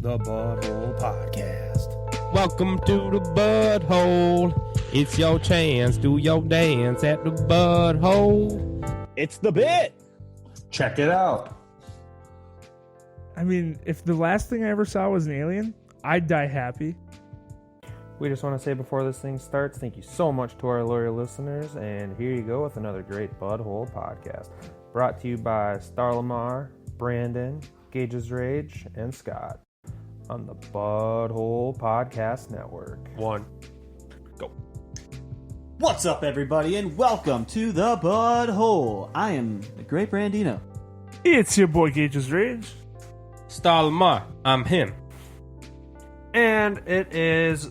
the Budhole Podcast. Welcome to the Budhole. It's your chance. Do your dance at the Budhole. It's the bit. Check it out. I mean, if the last thing I ever saw was an alien, I'd die happy. We just want to say before this thing starts, thank you so much to our loyal listeners, and here you go with another great Budhole podcast. Brought to you by Star Lamar, Brandon, Gage's Rage, and Scott on the Budhole Podcast Network. What's up, everybody, and welcome to the Budhole. I am the Great Brandino. It's your boy Gage's Rage. Star Lamar, I'm him. And it is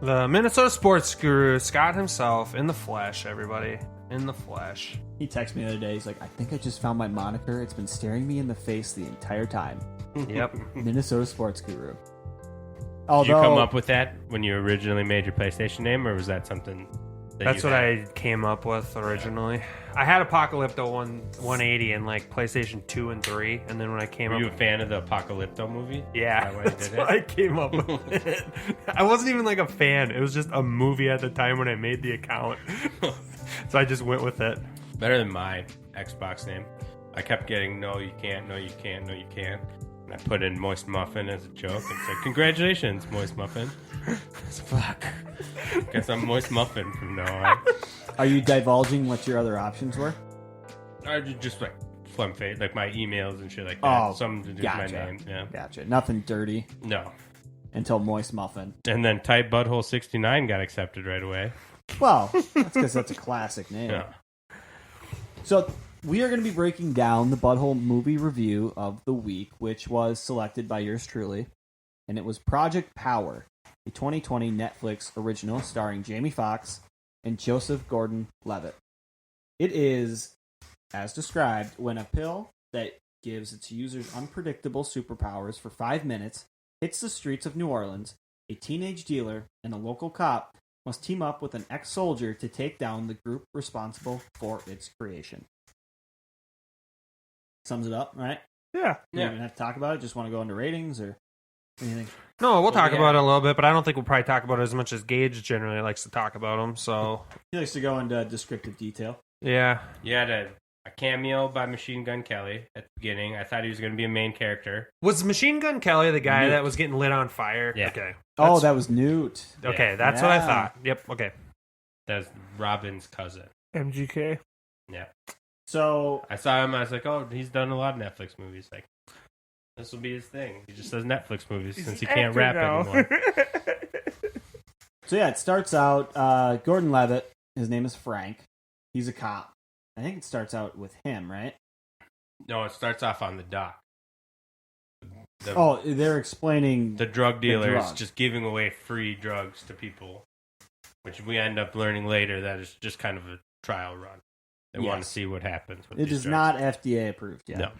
the Minnesota sports guru, Scott himself, in the flesh, everybody. In the flesh. He texted me the other day. He's like, I think I just found my moniker. It's been staring me in the face the entire time. Yep. Minnesota sports guru. Did you come up with that when you originally made your PlayStation name, or was that something that That's you what had? I came up with originally. I had Apocalypto 180 in like PlayStation 2 and 3, and then when I came Were up you a fan of the Apocalypto movie? Yeah, Is that why you that's did what it? I came up with it. I wasn't even like a fan. It was just a movie at the time when I made the account. So I just went with it. Better than my Xbox name. I kept getting no, you can't, no, you can't, no, you can't. And I put in Moist Muffin as a joke and said, congratulations, Moist Muffin. Fuck. Guess I'm Moist Muffin from now on. Are you divulging what your other options were? I just like phlegm fade, like my emails and shit like that. Oh, Something to do gotcha. with my name. Yeah. Gotcha. Nothing dirty No. until Moist Muffin. And then Type Butthole 69 got accepted right away. Well, that's because that's a classic name. Yeah. So we are going to be breaking down the Budhole movie review of the week, which was selected by yours truly, and it was Project Power, a 2020 Netflix original starring Jamie Foxx and Joseph Gordon-Levitt. It is, as described, when a pill that gives its users unpredictable superpowers for 5 minutes hits the streets of New Orleans, a teenage dealer and a local cop must team up with an ex-soldier to take down the group responsible for its creation. Sums it up, right? Yeah. You don't even have to talk about it. Just want to go into ratings or anything. No, we'll talk yeah. about it a little bit, but I don't think we'll probably talk about it as much as Gage generally likes to talk about them. So, He likes to go into descriptive detail. yeah. You had a cameo by Machine Gun Kelly at the beginning. I thought he was going to be a main character. Was Machine Gun Kelly the guy Newt. that was getting lit on fire? Yeah. Okay. Oh, that was Newt. Okay, that's what I Yeah. thought. Yep, okay. That's Robin's cousin. MGK. Yeah. So, I saw him. I was like, oh, he's done a lot of Netflix movies. Like, this will be his thing. He just does Netflix movies since he can't rap anymore. yeah, it starts out, Gordon-Levitt, his name is Frank. He's a cop. I think it starts out with him, right? No, it starts off on the dock. They're explaining The drug dealer is drug. just giving away free drugs to people, which we end up learning later that is just kind of a trial run. They want to Yes. see what happens with It these is drugs. not FDA approved yet. No.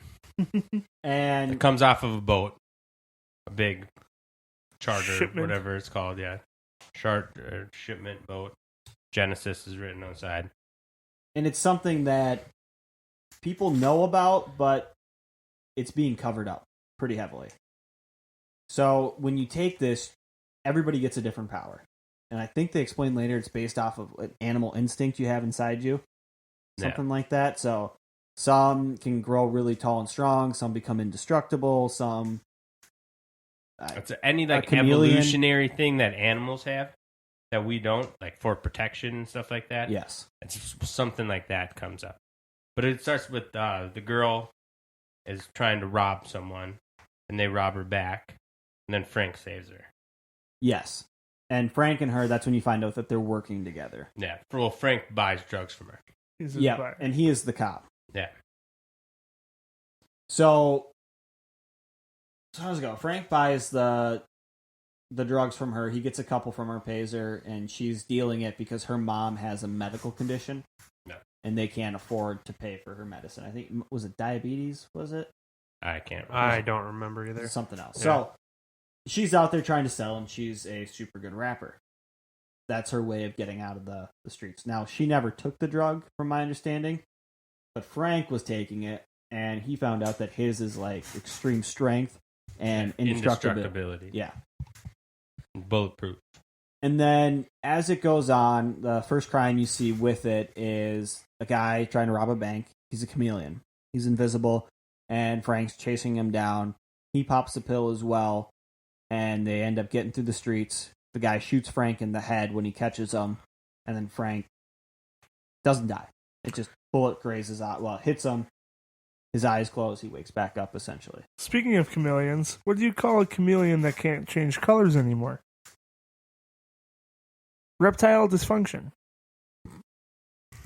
And It comes off of a boat. A big charter, Shipment. whatever it's called, yeah. Shipment boat. Genesis is written on the side. and it's something that people know about, but it's being covered up pretty heavily. So when you take this, everybody gets a different power. And I think they explain later it's based off of an animal instinct you have inside you. Something like that. So some can grow really tall and strong, some become indestructible, some It's any like chameleon. evolutionary thing that animals have that we don't, like for protection and stuff like that. yes. It's something like that comes up. But it starts with the girl is trying to rob someone, and they rob her back, and then Frank saves her. Yes. And Frank and her, that's when you find out that they're working together. Yeah. Well, Frank buys drugs from her. He's a Yeah, buyer. and he is the cop. Yeah. So how does it go? Frank buys the drugs from her. He gets a couple from her, pays her, and she's dealing it because her mom has a medical condition. No. And they can't afford to pay for her medicine. I think, was it diabetes, was it? I can't remember. I don't remember either. Something else. Yeah. So she's out there trying to sell, and she's a super good rapper. That's her way of getting out of the streets. Now, she never took the drug, from my understanding, but Frank was taking it, and he found out that his is like extreme strength, and Indestructibility. Yeah. Bulletproof. And then as it goes on, the first crime you see with it is a guy trying to rob a bank. He's a chameleon. He's invisible, and Frank's chasing him down. He pops a pill as well, and they end up getting through the streets. The guy shoots Frank in the head when he catches him, and then Frank doesn't die. It just bullet grazes out. Well, hits him. His eyes close. He wakes back up, essentially. Speaking of chameleons, what do you call a chameleon that can't change colors anymore? Reptile dysfunction.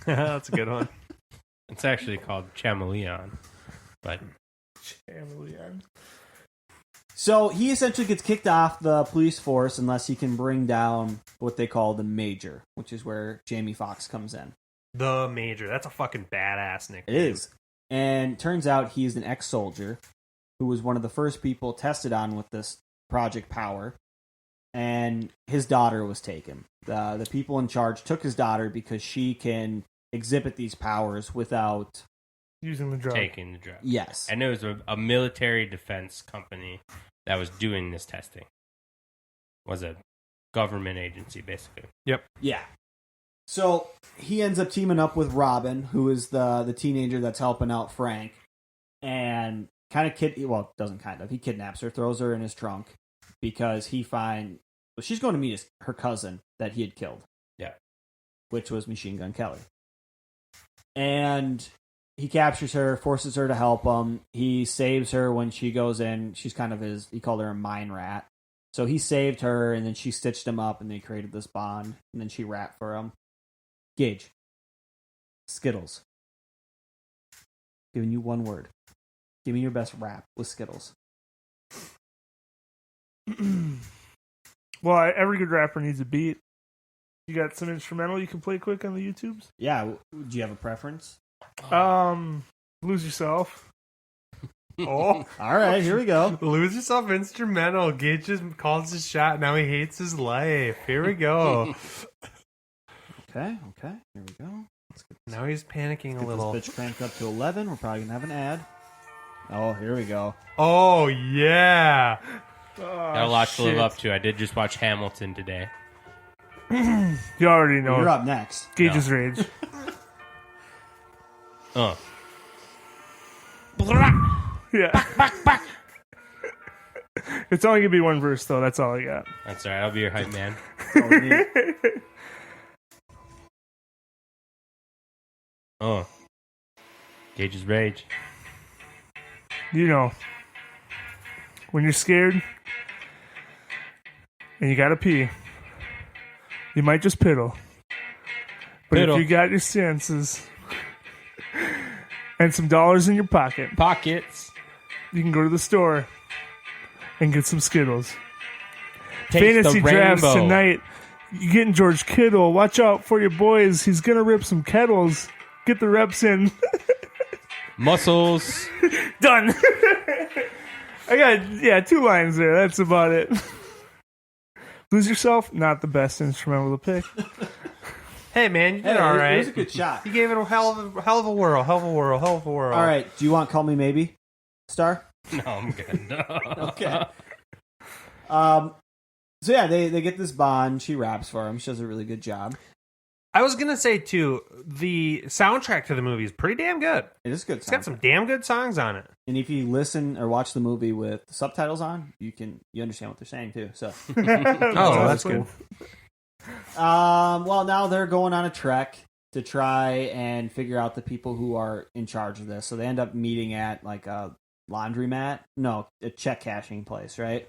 That's a good one. It's actually called chameleon. But Chameleon. So he essentially gets kicked off the police force unless he can bring down what they call the Major, which is where Jamie Foxx comes in. The Major. That's a fucking badass nickname. It is. And turns out he's an ex-soldier who was one of the first people tested on with this Project Power. And his daughter was taken. The people in charge took his daughter because she can exhibit these powers without Using the drug. taking the drug. Yes. And it was a military defense company that was doing this testing. Was a government agency, basically. Yeah. So he ends up teaming up with Robin, who is the teenager that's helping out Frank, and he kidnaps her, throws her in his trunk because she's going to meet her cousin that he had killed. Yeah. Which was Machine Gun Kelly. And he captures her, forces her to help him. He saves her when she goes in. She's kind of he called her a mine rat. So he saved her, and then she stitched him up, and they created this bond, and then she rapped for him. Gage. Skittles. Giving you one word. Give me your best rap with Skittles. Well, every good rapper needs a beat. You got some instrumental you can play quick on the YouTubes? Yeah, do you have a preference? Lose Yourself. Oh. All right, here we go. Lose Yourself instrumental. Gage just calls his shot. Now he hates his life. Here we go. Okay, here we go. Let's get Now he's panicking a this little. bitch cranked up to 11. We're probably going to have an ad. Oh, here we go. Oh, yeah. Got a lot to live up to. I did just watch Hamilton today. You already know. You're up next. Gage's Rage. Yeah. It's only going to be one verse, though. That's all I got. That's all right. I'll be your hype man. Gage's Rage. You know, when you're scared and you gotta pee, you might just piddle. But Piddle. if you got your senses and some dollars in your Pockets. you can go to the store and get some Skittles. Taste Fantasy the drafts rainbow. tonight. You getting George Kittle. Watch out for your boys. He's gonna rip some kettles. Get the reps in. Muscles. Done. I got 2 lines there. That's about it. Lose Yourself, not the best instrumental to pick. Hey, man, you did Hey, all It right. was a good shot. You gave it a hell of a whirl. All right, do you want Call Me Maybe, Star? No, I'm good. Okay. So yeah, they get this bond. She raps for him. She does a really good job. I was going to say, too, the soundtrack to the movie is pretty damn good. It is good. It's got some damn good songs on it. And if you listen or watch the movie with the subtitles on, you understand what they're saying too. So, Oh, that's good. well, now they're going on a trek to try and figure out the people who are in charge of this. So they end up meeting at like a laundromat, a check cashing place, right?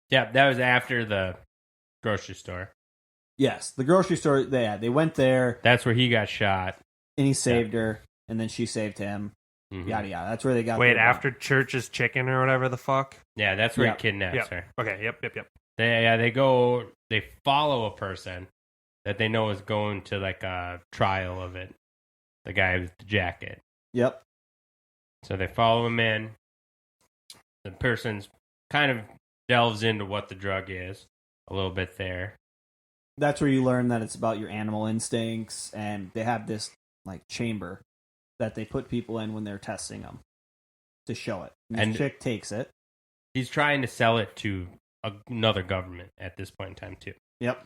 Yeah, that was after the grocery store. Yes, the grocery store. They went there, That's where he got shot. and he saved her, and then she saved him. Mhm. Yada yada. That's where they got. Wait, their after Church's Chicken or whatever the fuck? Yeah, that's where Yeah. he kidnaps Yep. her. Okay, yep. They follow a person that they know is going to like a trial of it. The guy with the jacket. Yep. So they follow him in. The person's kind of delves into what the drug is a little bit there. That's where you learn that it's about your animal instincts, and they have this like chamber that they put people in when they're testing them to show it. And And- the chick takes it, He's trying to sell it to another government at this point in time, too. Yep.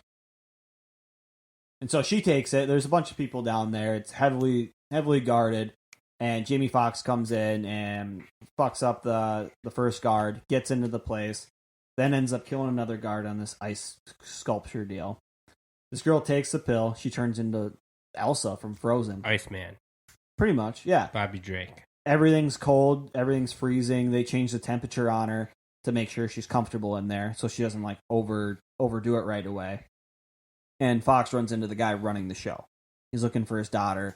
And so she takes it. There's a bunch of people down there. It's heavily guarded. And Jamie Foxx comes in and fucks up the first guard, gets into the place, then ends up killing another guard on this ice sculpture deal. This girl takes the pill. She turns into Elsa from Frozen. Iceman. Pretty much, yeah. Bobby Drake. Everything's cold. Everything's freezing. They change the temperature on her to make sure she's comfortable in there so she doesn't like overdo it right away. And Fox runs into the guy running the show. He's looking for his daughter.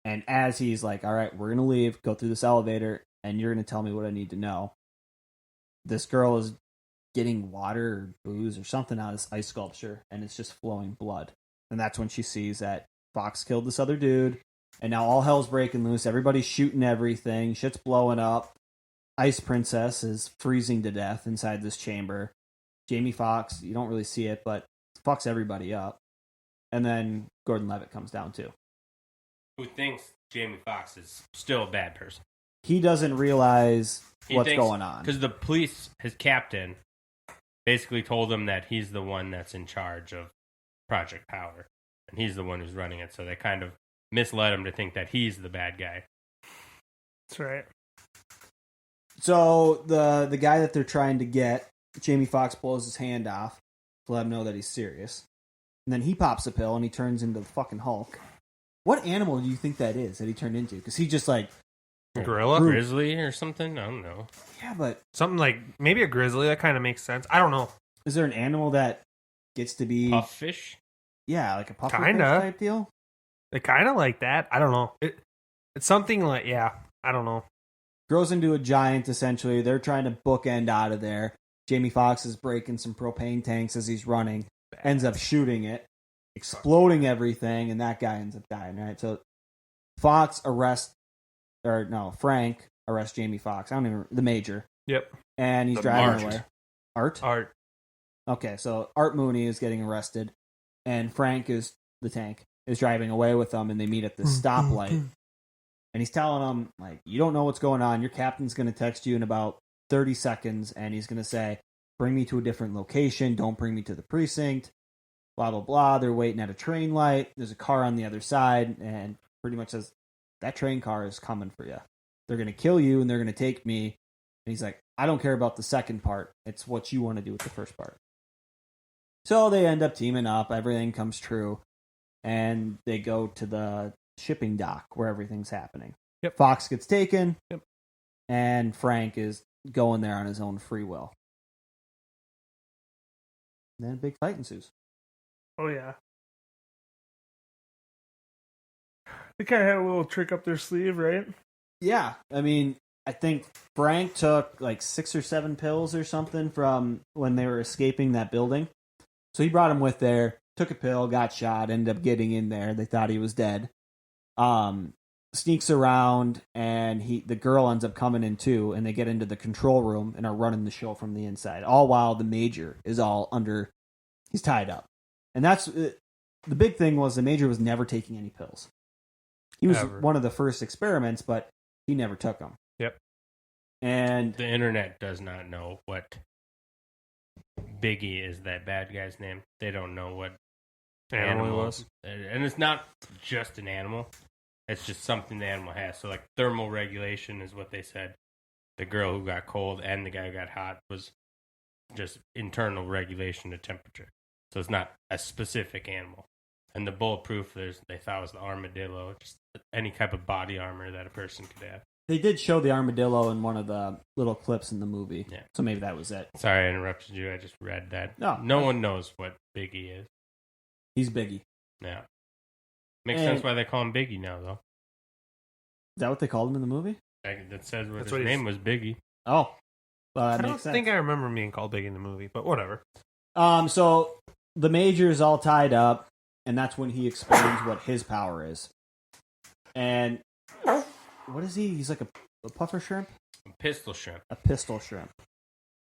And as he's like, all right, we're going to leave, go through this elevator, and you're going to tell me what I need to know. This girl is getting water or booze or something out of this ice sculpture, and it's just flowing blood. And that's when she sees that Fox killed this other dude, and now all hell's breaking loose. Everybody's shooting everything. Shit's blowing up. Ice Princess is freezing to death inside this chamber. Jamie Foxx, you don't really see it, but fucks everybody up. And then Gordon Levitt comes down too. Who thinks Jamie Foxx is still a bad person. He doesn't realize what's going on. Because the police, his captain, basically told him that he's the one that's in charge of Project Power. And he's the one who's running it. So they kind of misled him to think that he's the bad guy. That's right. So the guy that they're trying to get, Jamie Foxx blows his hand off to let him know that he's serious. And then he pops a pill and he turns into the fucking Hulk. What animal do you think that is that he turned into? Because he just like... A gorilla? Grizzly or something? I don't know. Yeah, but... Something like, maybe a grizzly. That kind of makes sense. I don't know. Is there an animal that gets to be... Puffish? Yeah, like a pufferfish Kinda. type deal? They kind of like that. I don't know. It's something like, yeah, I don't know. Grows into a giant, essentially. They're trying to bookend out of there. Jamie Foxx is breaking some propane tanks as he's running. Ends up shooting it. Exploding everything, and that guy ends up dying, right? So Frank arrests Jamie Foxx. The Major. Yep. And he's driving away. Art? Okay, so Art Mooney is getting arrested, and Frank is the tank, is driving away with them, and they meet at this stoplight. And he's telling them, like, you don't know what's going on. Your captain's going to text you in about 30 seconds, and he's going to say, bring me to a different location. Don't bring me to the precinct. Blah, blah, blah. They're waiting at a train light. There's a car on the other side, and pretty much says, that train car is coming for you. They're going to kill you, and they're going to take me. And he's like, I don't care about the second part. It's what you want to do with the first part. So they end up teaming up. Everything comes true. And they go to the shipping dock where everything's happening. Yep. Fox gets taken. Yep. And Frank is going there on his own free will. And then a big fight ensues. Oh, yeah. They kind of had a little trick up their sleeve, right? Yeah. I mean, I think Frank took like 6 or 7 pills or something from when they were escaping that building. So he brought him with there, took a pill, got shot, ended up getting in there. They thought he was dead. Sneaks around, and the girl ends up coming in too, and they get into the control room and are running the show from the inside. All while the Major is he's tied up. And that's the big thing was the Major was never taking any pills. He was one of the first experiments, but he never took them. Yep. And the internet does not know what Biggie is, that bad guy's name. They don't know what animal it was. And it's not just an animal. It's just something the animal has. So like thermal regulation is what they said. The girl who got cold and the guy who got hot was just internal regulation of temperature. So it's not a specific animal. And the bulletproof, they thought was the armadillo, just any type of body armor that a person could have. They did show the armadillo in one of the little clips in the movie. Yeah. So maybe that was it. Sorry I interrupted you. I just read that. No one knows what Biggie is. He's Biggie. Yeah. Makes sense why they call him Biggie now, though. Is that what they called him in the movie? That says his name was Biggie. Oh. Well, that I makes don't sense. think I remember being called Biggie in the movie, but whatever. So the Major is all tied up, and that's when he explains what his power is. And what is he? He's like a puffer shrimp? A pistol shrimp. A pistol shrimp.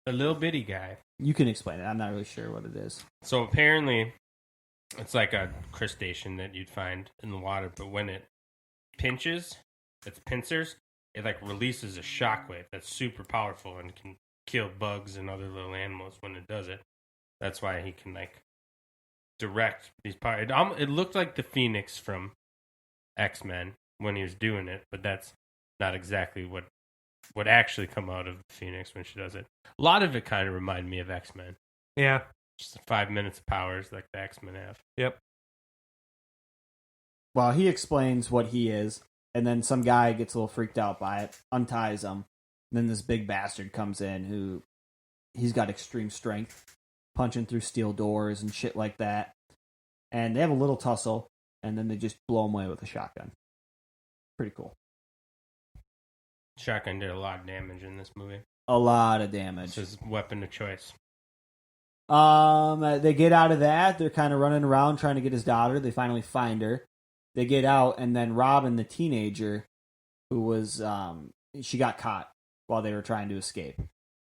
A little bitty guy. You can explain it. I'm not really sure what it is. So apparently, it's like a crustacean that you'd find in the water, but when it pinches, its pincers, it like releases a shockwave that's super powerful and can kill bugs and other little animals when it does it. That's why he can like direct these powers. It looked like the Phoenix from X-Men when he was doing it, but that's not exactly what actually come out of the Phoenix when she does it. A lot of it kind of reminded me of X-Men. Yeah. Just 5 minutes of powers like the X-Men have. Yep. Well, he explains what he is, and then some guy gets a little freaked out by it, unties him. And then this big bastard comes in who he's got extreme strength, punching through steel doors and shit like that. And they have a little tussle, and then they just blow him away with a shotgun. Pretty cool. Shotgun did a lot of damage in this movie. A lot of damage. It's his weapon of choice. They get out of that. They're kind of running around trying to get his daughter. They finally find her. They get out, and then Robin, the teenager, who was, she got caught while they were trying to escape.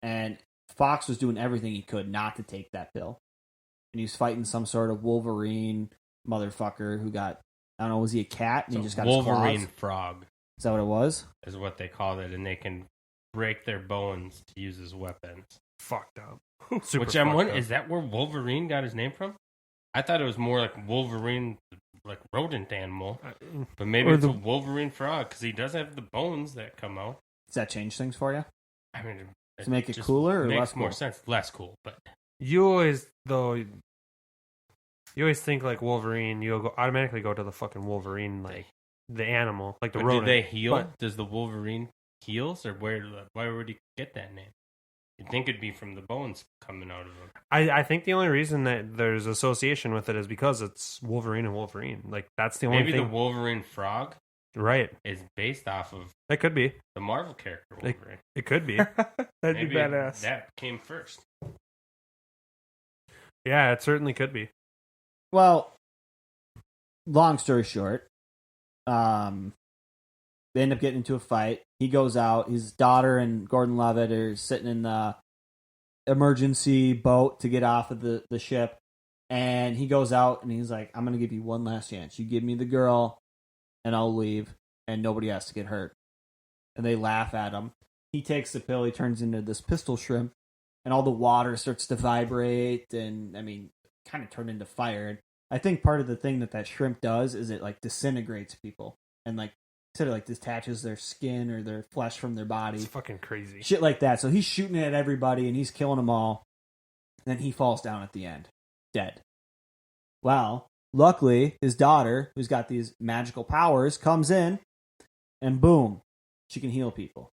And Fox was doing everything he could not to take that pill. And he was fighting some sort of Wolverine motherfucker who got, I don't know, was he a cat? And he just got Wolverine his claws? frog. Is that what it was? Is what they call it, and they can break their bones to use as weapons. Fucked up. Which I'm wondering, is that where Wolverine got his name from? I thought it was more like Wolverine, like rodent animal, but maybe it's a Wolverine frog because he does have the bones that come out. Does that change things for you? I mean, to make it cooler or makes less more cool? sense. Less cool, but You always think like Wolverine. You automatically go to the fucking Wolverine, like the animal, like the rodent. do they heal? But- Does the Wolverine heals, or why would he get that name? You'd think it'd be from the bones coming out of him. I think the only reason that there's association with it is because it's Wolverine and Wolverine. Like that's the only Maybe thing. the Wolverine frog Right. is based off of That could be. the Marvel character Wolverine. It could be. That'd Maybe be badass. that came first. Yeah, it certainly could be. Well, long story short, they end up getting into a fight. He goes out. His daughter and Gordon Levitt are sitting in the emergency boat to get off of the ship. And he goes out and he's like, I'm going to give you one last chance. You give me the girl and I'll leave and nobody has to get hurt. And they laugh at him. He takes the pill. He turns into this pistol shrimp and all the water starts to vibrate and, I mean, kind of turn into fire. And I think part of the thing that shrimp does is it like disintegrates people and like sort of like detaches their skin or their flesh from their body. It's fucking crazy. Shit like that. So he's shooting at everybody and he's killing them all. And then he falls down at the end. Dead. Well, luckily, his daughter, who's got these magical powers, comes in and boom, she can heal people.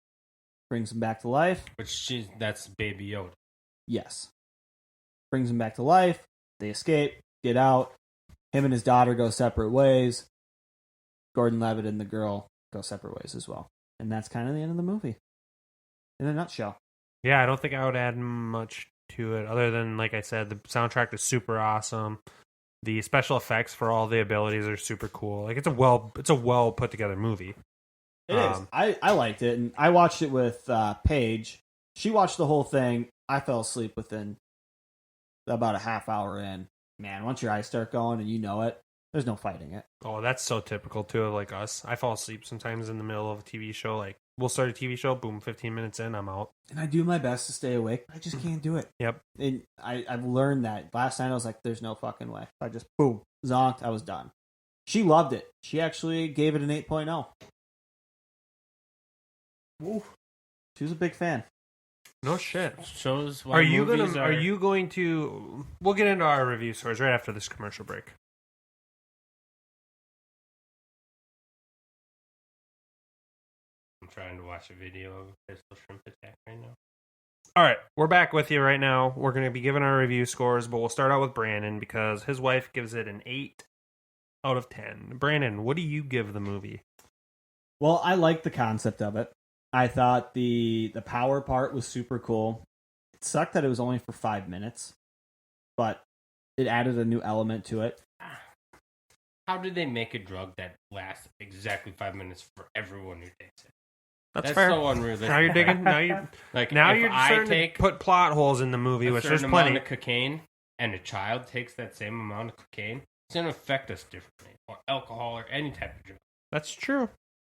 Brings them back to life. That's Baby Yoda. Yes. Brings them back to life. They escape, get out. Him and his daughter go separate ways. Gordon Levitt and the girl go separate ways as well. And that's kind of the end of the movie. In a nutshell. Yeah, I don't think I would add much to it other than, like I said, the soundtrack is super awesome. The special effects for all the abilities are super cool. Like it's a well put together movie. It is. I liked it, and I watched it with Paige. She watched the whole thing. I fell asleep within about a half hour in. Man, once your eyes start going and you know it, there's no fighting it. Oh, that's so typical too of like us. I fall asleep sometimes in the middle of a TV show. Like we'll start a TV show, boom, 15 minutes in, I'm out. And I do my best to stay awake. I just can't do it. Yep. And I've learned that. Last night I was like, there's no fucking way. I just, boom, zonked, I was done. She loved it. She actually gave it an 8.0. Woo. She was a big fan. No shit. Shows why Are you movies going to? We'll get into our review scores right after this commercial break. I'm trying to watch a video of a pistol shrimp attack right now. All right, we're back with you right now. We're going to be giving our review scores, but we'll start out with Brandon because his wife gives it an 8 out of 10. Brandon, what do you give the movie? Well, I like the concept of it. I thought the power part was super cool. It sucked that it was only for 5 minutes, but it added a new element to it. How did they make a drug that lasts exactly 5 minutes for everyone who takes it? That's fair. So unrealistic. Now you're digging. Now you like now if you're I starting take to put plot holes in the movie, a which there's certain plenty. amount of cocaine, and a child takes that same amount of cocaine, it's going to affect us differently, or alcohol, or any type of drug. That's true.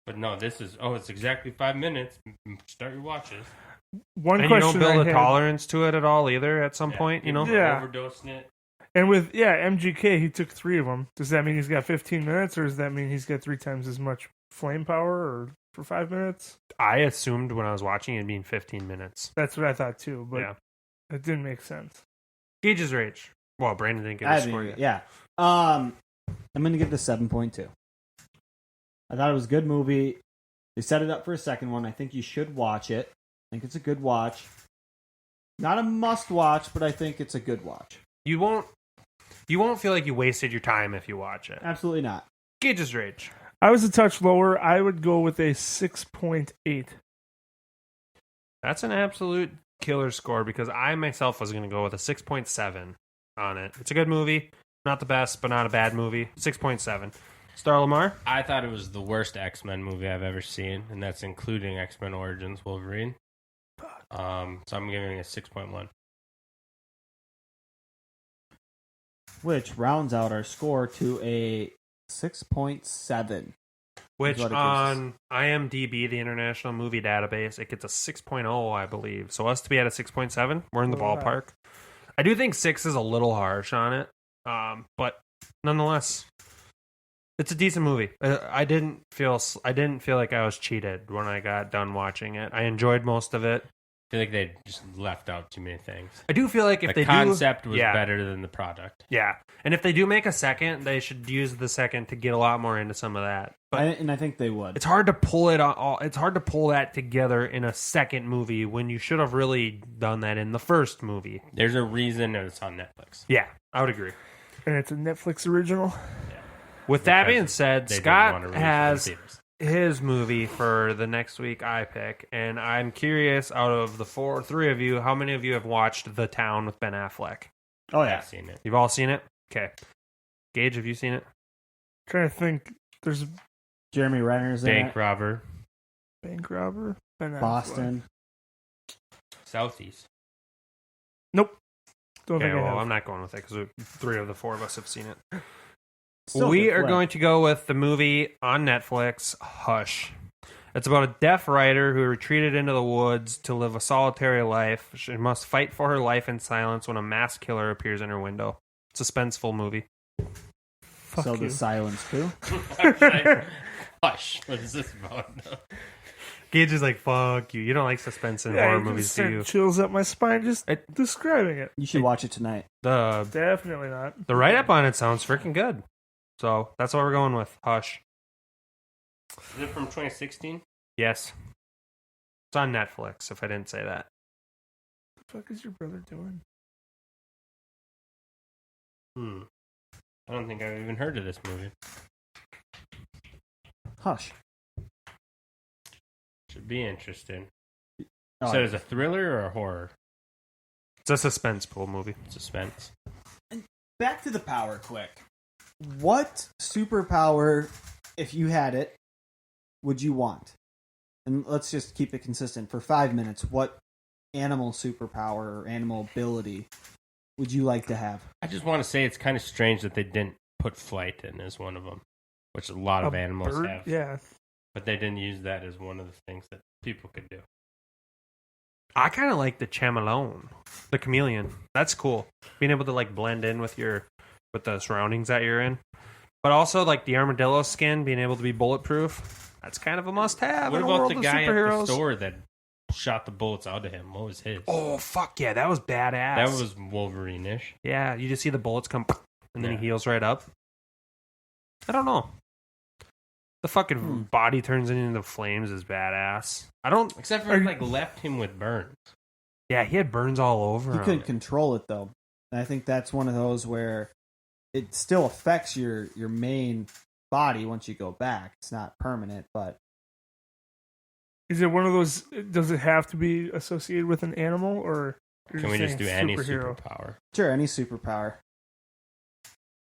But no, this is it's exactly 5 minutes. Start your watches. One And you question don't build I a had, tolerance to it at all either at some point, you know? Yeah. Overdosing it. and with MGK, he took 3 of them. Does that mean he's got 15 minutes, or does that mean he's got 3 times as much flame power, or for 5 minutes? I assumed when I was watching it being 15 minutes. That's what I thought too, but Yeah. it didn't make sense. Gage's rage. Well, Brandon didn't get a score yet. Yeah. I'm going to give this 7.2. I thought it was a good movie. They set it up for a second one. I think you should watch it. I think it's a good watch. Not a must watch, but I think it's a good watch. You won't feel like you wasted your time if you watch it. Absolutely not. Gage's rage. I was a touch lower. I would go with a 6.8. That's an absolute killer score because I myself was going to go with a 6.7 on it. It's a good movie. Not the best, but not a bad movie. 6.7. Star Lamar? I thought it was the worst X-Men movie I've ever seen, and that's including X-Men Origins Wolverine. So I'm giving it a 6.1. Which rounds out our score to a 6.7. Which Is what it on IMDb, the International Movie Database, it gets a 6.0, I believe. So us to be at a 6.7, we're in the ballpark. I do think 6 is a little harsh on it, but nonetheless, it's a decent movie. I didn't feel like I was cheated when I got done watching it. I enjoyed most of it. I feel like they just left out too many things. I do feel like if The they concept was better than the product. Yeah, and if they do make a second, they should use the second to get a lot more into some of that. But I think they would. it's hard to pull it all. It's hard to pull that together in a second movie when you should have really done that in the first movie. There's a reason that it's on Netflix. Yeah, I would agree. And it's a Netflix original. With that Because being said, they didn't want to Scott release it in has theaters. his movie for the next week I pick, and I'm curious, out of the 3 of you, how many of you have watched The Town with Ben Affleck? Oh, I've yeah. seen it. You've all seen it? Okay. Gage, have you seen it? Trying to think. There's Jeremy Renner's in Bank it. robber. bank robber. Ben Affleck. Boston. Southeast. Nope. Don't Okay, think I well, have. I'm not going with it because 3 of the 4 of us have seen it. Still We good are flick. going to go with the movie on Netflix, Hush. It's about a deaf writer who retreated into the woods to live a solitary life. She must fight for her life in silence when a mass killer appears in her window. Suspenseful movie. Fuck So you. the silence too. Hush. What is this about? Gage is like, fuck you. You don't like suspense in horror you movies, just do sent you? chills up my spine just describing it. You should watch it tonight. The Definitely not. write-up on it sounds freaking good. So that's what we're going with. Hush. Is it from 2016? Yes. It's on Netflix, if I didn't say that. What the fuck is your brother doing? I don't think I've even heard of this movie. Hush. Should be interesting. Oh, So is it a thriller or a horror? It's a suspenseful movie. Suspense. Back to the power quick. What superpower, if you had it, would you want? And let's just keep it consistent. For 5 minutes, what animal superpower or animal ability would you like to have? I just want to say it's kind of strange that they didn't put flight in as one of them, which a lot of animals bird? have. Yeah. But they didn't use that as one of the things that people could do. I kind of like the chameleon, the chameleon. That's cool. Being able to like blend in with the surroundings that you're in. But also like the armadillo skin, being able to be bulletproof. That's kind of a must-have. What in a about world the of guy at superheroes. the store that shot the bullets out of him? What was his? Oh fuck yeah, that was badass. That was Wolverine-ish. yeah. You just see the bullets come, and then Yeah. he heals right up. I don't know. The fucking body turns into flames is badass. I don't. Except for like left him with burns. Yeah, he had burns all over You him. couldn't control it though. And I think that's one of those where it still affects your main body once you go back. It's not permanent, but Is it one of those? Does it have to be associated with an animal, or you're Can we just saying do any superhero? superpower? sure, any superpower.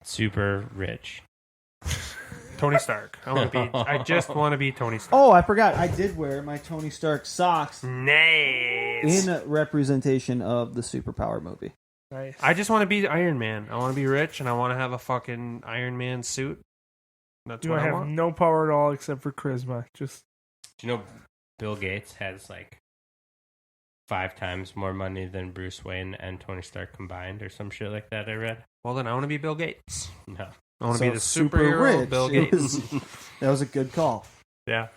Super rich. Tony Stark. I just want to be Tony Stark. Oh, I forgot. I did wear my Tony Stark socks Nice. in representation of the superpower movie. Nice. I just want to be Iron Man. I want to be rich, and I want to have a fucking Iron Man suit. That's You what I have want. no power at all except for charisma. Just Do you know Bill Gates has like 5 times more money than Bruce Wayne and Tony Stark combined, or some shit like that. I read. Well, then I want to be Bill Gates. No, I want to So be the super superhero rich. Bill It Gates. That was a good call. Yeah.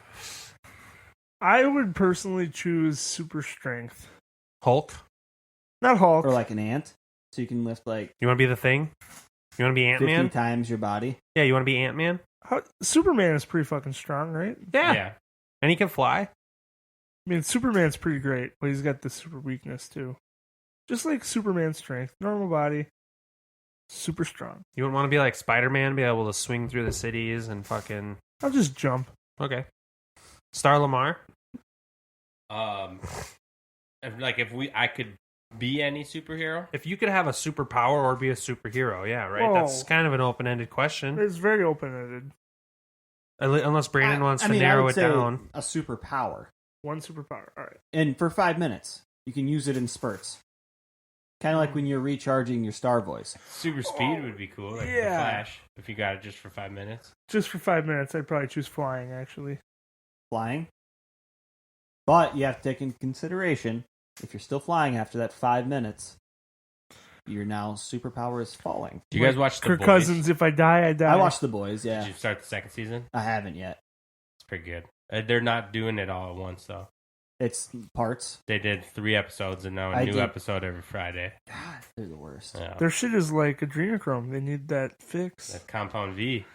I would personally choose super strength. Hulk. Not Hulk. Or like an ant. So you can lift like You want to be the Thing? You want to be 50 Ant-Man? times your body. Yeah, you want to be Ant-Man? Superman is pretty fucking strong, right? Yeah. And he can fly. I mean, Superman's pretty great, but he's got the super weakness too. Just like Superman's strength, normal body, super strong. You wouldn't want to be like Spider-Man, be able to swing through the cities and fucking... I'll just jump. Okay. Star Lamar? I could be any superhero. If you could have a superpower or be a superhero, yeah, right? Whoa. That's kind of an open-ended question. It's very open-ended. Unless Brandon wants to I narrow would it say down. A superpower. One superpower. All right. And for 5 minutes, you can use it in spurts. Kind of like when you're recharging your Star Voice. Super speed would be cool, like the yeah. Flash. If you got it just for 5 minutes. Just for 5 minutes, I'd probably choose flying, actually. Flying. But you have to take into consideration, if you're still flying after that 5 minutes, your now superpower is falling. Do you guys watch The Kirk Boys? Cousins, if I die, I die. I watched The Boys, yeah. Did you start the second season? I haven't yet. It's pretty good. They're not doing it all at once, though. It's parts. They did 3 episodes and now a I new did. episode every Friday. God, they're the worst. Yeah. Their shit is like adrenochrome. They need that fix. That Compound V.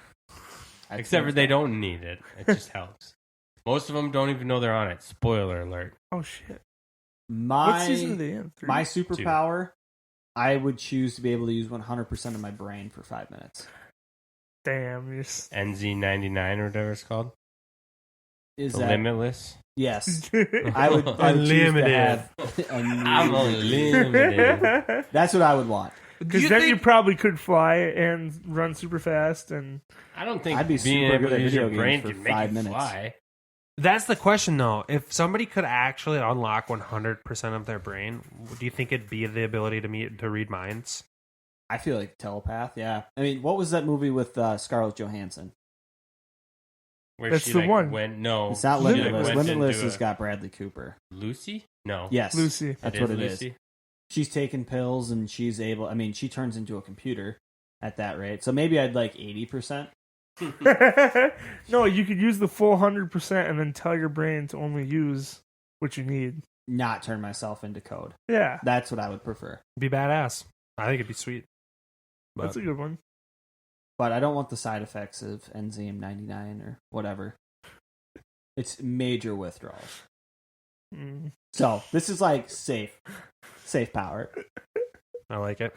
I Except for think they don't need it. It just helps. Most of them don't even know they're on it. Spoiler alert. Oh, shit. My, What season are they in? 3? my superpower, I would choose to be able to use 100% of my brain for 5 minutes. Damn. You're s- NZ99 or whatever it's called. Is The that Limitless. Yes? I would choose to Unlimited. have I'm unlimited. That's what I would want. Because then you probably could fly and run super fast. And I don't think I'd be being super able good at to use your video brain games for can make 5 you minutes. fly. That's the question, though. If somebody could actually unlock 100% of their brain, do you think it'd be the ability to read minds? I feel like telepath, yeah. I mean, what was that movie with Scarlett Johansson? Where That's she, the like, one. Went, no. It's not she, like, Limitless. went Limitless into has got Bradley Cooper. Lucy? No. Yes. Lucy. That's what it Lucy. is. She's taking pills and she's able... I mean, she turns into a computer at that rate. So maybe I'd like 80%. No, you could use the full 100% and then tell your brain to only use what you need. Not turn myself into code. Yeah. That's what I would prefer. Be badass. I think it'd be sweet. But That's a good one. But I don't want the side effects of Enzyme 99 or whatever. It's major withdrawals. Mm. So this is like safe power. I like it.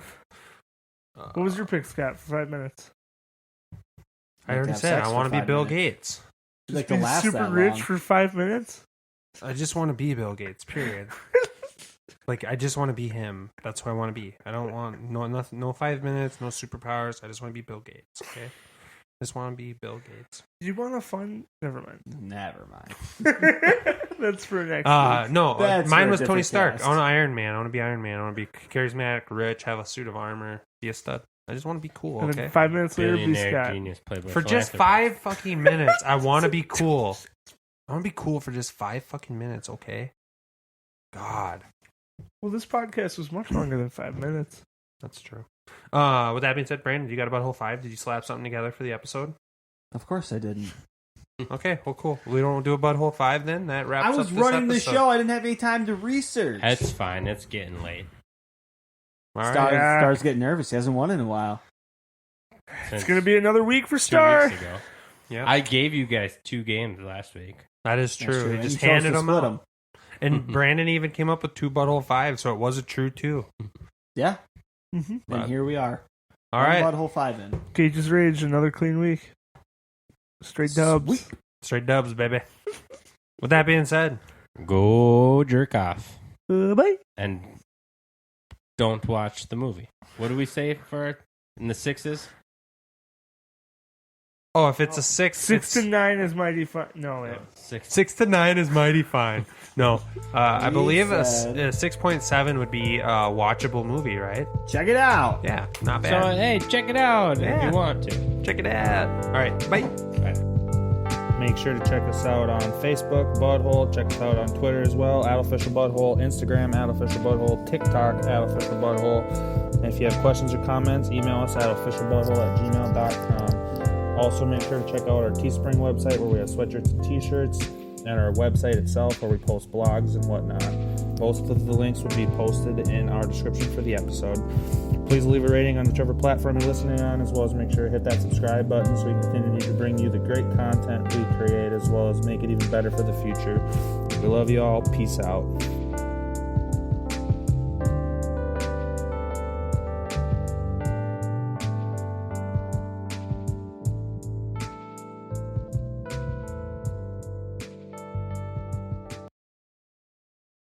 What was your pick, Scott, for 5 minutes? I already have said sex I for want to be 5 Bill minutes. Gates. Like Be to last super that rich long. for 5 minutes? I just want to be Bill Gates, period. Like, I just want to be him. That's who I want to be. I don't want no 5 minutes, no superpowers. I just want to be Bill Gates, okay? I just want to be Bill Gates. Do you want a fun? Never mind. Never mind. That's for next week. No, That's mine for a was Tony different Stark. cast. I want Iron Man. I want to be Iron Man. I want to be charismatic, rich, have a suit of armor, be a stud. I just want to be cool, And okay? then 5 minutes later, be Billionaire Scott. genius playboy For just philanthropist. 5 fucking minutes, I want to be cool. I want to be cool for just 5 fucking minutes, okay? God, Well, this podcast was much longer than 5 minutes. that's true. With that being said, Brandon, you got about whole 5? Did you slap something together for the episode? Of course I didn't. Okay, well, cool. We don't do a butthole 5 then. That wraps I up was this running the episode. show. I didn't have any time to research. That's fine. It's getting late. All right. Star's getting nervous. He hasn't won in a while. It's going to be another week for 2 Star. weeks ago. Yeah, I gave you guys 2 games last week. that is That's true. He And just you chose handed to them split out. 'em. And Brandon even came up with 2 butthole 5, so it was a true 2. Yeah. Mm-hmm. And here we are. All right. Butthole 5 in. Cage's Rage, another clean week. Straight dubs. Sweet. Straight dubs, baby. With that being said, Go jerk off. Bye. And don't watch the movie. What do we say for in the 6s? if it's a 6, 6 to 9 is mighty fun. No, wait. 6 to 9 is mighty fine. No, I He believe a said- 6.7 would be a watchable movie, right? Check it out. Yeah, not So, bad. hey, check it out if Yeah. you want to. Check it out. All right, bye. Bye. Make sure to check us out on Facebook, Budhole. Check us out on Twitter as well, @officialbudhole, Instagram, @officialbudhole, TikTok, @officialbudhole. And if you have questions or comments, email us at officialbudhole@gmail.com. Also, make sure to check out our Teespring website where we have sweatshirts and t-shirts, and our website itself where we post blogs and whatnot. Both of the links will be posted in our description for the episode. Please leave a rating on whichever platform you're listening on, as well as make sure to hit that subscribe button so we can continue to bring you the great content we create, as well as make it even better for the future. We love you all. Peace out.